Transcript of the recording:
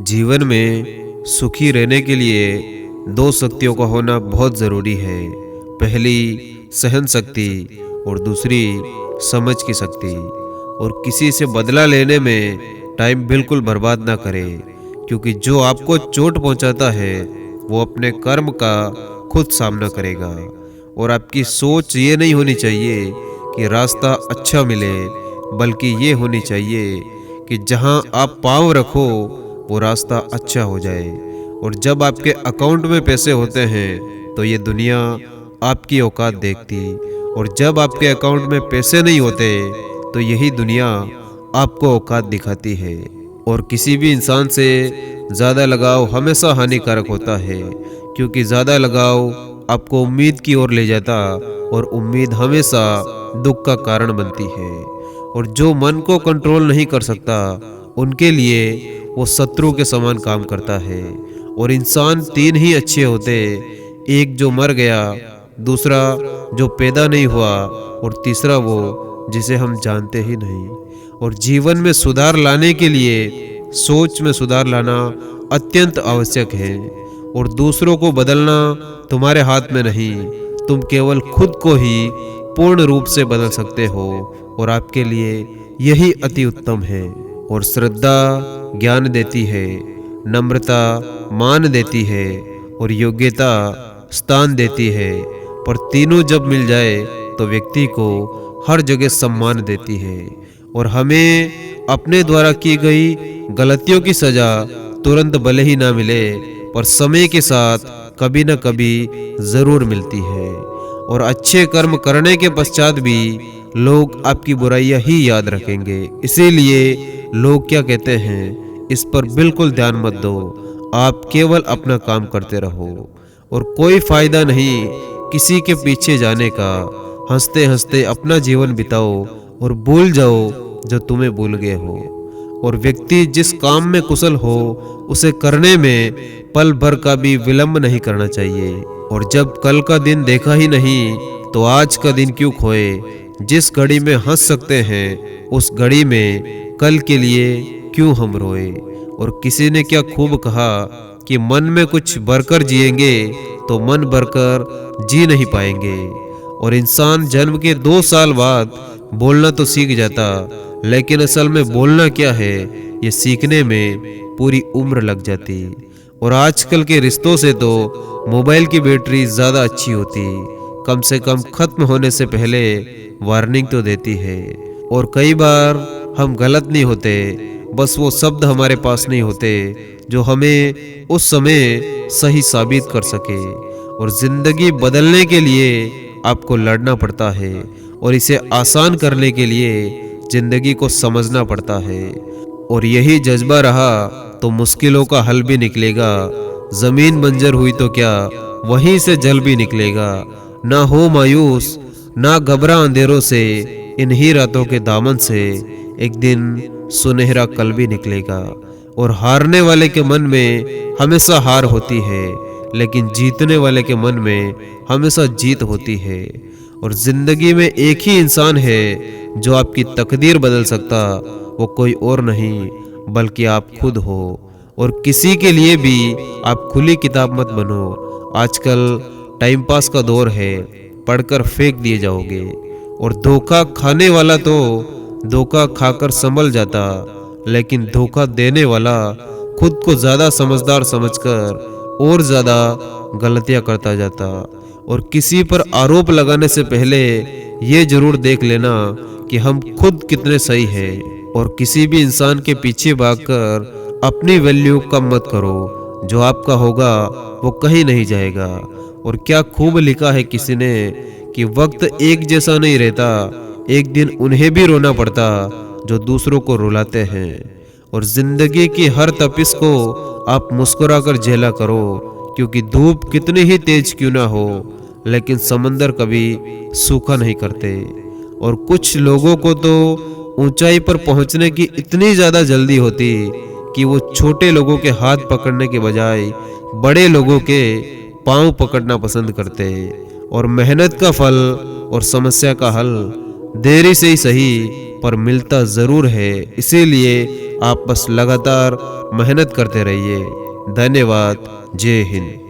जीवन में सुखी रहने के लिए दो शक्तियों का होना बहुत ज़रूरी है। पहली सहन शक्ति और दूसरी समझ की शक्ति। और किसी से बदला लेने में टाइम बिल्कुल बर्बाद ना करें, क्योंकि जो आपको चोट पहुंचाता है वो अपने कर्म का खुद सामना करेगा। और आपकी सोच ये नहीं होनी चाहिए कि रास्ता अच्छा मिले, बल्कि ये होनी चाहिए कि जहां आप पाँव रखो वो रास्ता अच्छा हो जाए। और जब आपके अकाउंट में पैसे होते हैं तो ये दुनिया आपकी औकात देखती, और जब आपके अकाउंट में पैसे नहीं होते तो यही दुनिया आपको औकात दिखाती है। और किसी भी इंसान से ज़्यादा लगाव हमेशा हानिकारक होता है, क्योंकि ज़्यादा लगाव आपको उम्मीद की ओर ले जाता, और उम्मीद हमेशा दुख का कारण बनती है। और जो मन को कंट्रोल नहीं कर सकता उनके लिए वो शत्रु के समान काम करता है। और इंसान तीन ही अच्छे होते, एक जो मर गया, दूसरा जो पैदा नहीं हुआ, और तीसरा वो जिसे हम जानते ही नहीं। और जीवन में सुधार लाने के लिए सोच में सुधार लाना अत्यंत आवश्यक है। और दूसरों को बदलना तुम्हारे हाथ में नहीं, तुम केवल खुद को ही पूर्ण रूप से बदल सकते हो, और आपके लिए यही अति उत्तम है। और श्रद्धा ज्ञान देती है, नम्रता मान देती है, और योग्यता स्थान देती है। पर तीनों जब मिल जाए तो व्यक्ति को हर जगह सम्मान देती है। और हमें अपने द्वारा की गई गलतियों की सजा तुरंत भले ही ना मिले, पर समय के साथ कभी न कभी जरूर मिलती है। और अच्छे कर्म करने के पश्चात भी लोग आपकी बुराइयां ही याद रखेंगे। इसीलिए लोग क्या कहते हैं, इस पर बिल्कुल ध्यान मत दो, आप केवल अपना काम करते रहो। और कोई फायदा नहीं किसी के पीछे जाने का। हंसते हंसते अपना जीवन बिताओ और भूल जाओ जो तुम्हें भूल गए हो। और व्यक्ति जिस काम में कुशल हो उसे करने में पल भर का भी विलंब नहीं करना चाहिए। और जब कल का दिन देखा ही नहीं तो आज का दिन क्यों खोए। जिस घड़ी में हंस सकते हैं उस घड़ी में कल के लिए क्यों हम रोए। और किसी ने क्या खूब कहा कि मन में कुछ भरकर जिएंगे तो मन भरकर जी नहीं पाएंगे। और इंसान जन्म के 2 साल बाद बोलना तो सीख जाता, लेकिन असल में बोलना क्या है ये सीखने में पूरी उम्र लग जाती। और आजकल के रिश्तों से तो मोबाइल की बैटरी ज़्यादा अच्छी होती, कम से कम खत्म होने से पहले वार्निंग तो देती है। और कई बार हम गलत नहीं होते, बस वो शब्द हमारे पास नहीं होते जो हमें उस समय सही साबित कर सके। और ज़िंदगी बदलने के लिए आपको लड़ना पड़ता है, और इसे आसान करने के लिए ज़िंदगी को समझना पड़ता है। और यही जज्बा रहा तो मुश्किलों का हल भी निकलेगा। ज़मीन बंजर हुई तो क्या, वहीं से जल भी निकलेगा। ना हो मायूस, ना घबरा अंधेरों से, इन्हीं रातों के दामन से एक दिन सुनहरा कल भी निकलेगा। और हारने वाले के मन में हमेशा हार होती है, लेकिन जीतने वाले के मन में हमेशा जीत होती है। और जिंदगी में एक ही इंसान है जो आपकी तकदीर बदल सकता, वो कोई और नहीं बल्कि आप खुद हो। और किसी के लिए भी आप खुली किताब मत बनो। आजकल टाइम पास का दौर है, पढ़कर फेंक दिए जाओगे। और धोखा खाने वाला तो धोखा खाकर संभल जाता, लेकिन धोखा देने वाला खुद को ज़्यादा समझदार समझकर और ज़्यादा गलतियां करता जाता। और किसी पर आरोप लगाने से पहले ये जरूर देख लेना कि हम खुद कितने सही हैं। और किसी भी इंसान के पीछे भागकर अपनी वैल्यू कम मत करो, जो आपका होगा वो कहीं नहीं जाएगा। और क्या खूब लिखा है किसी ने कि वक्त एक जैसा नहीं रहता, एक दिन उन्हें भी रोना पड़ता जो दूसरों को रुलाते हैं। और जिंदगी की हर तपिश को आप मुस्कुराकर झेला करो, क्योंकि धूप कितनी ही तेज क्यों ना हो, लेकिन समंदर कभी सूखा नहीं करते। और कुछ लोगों को तो ऊंचाई पर पहुंचने की इतनी ज़्यादा जल्दी होती कि वो छोटे लोगों के हाथ पकड़ने के बजाय बड़े लोगों के पांव पकड़ना पसंद करते। और मेहनत का फल और समस्या का हल देरी से ही सही पर मिलता ज़रूर है। इसीलिए आप बस लगातार मेहनत करते रहिए। धन्यवाद। जय हिंद।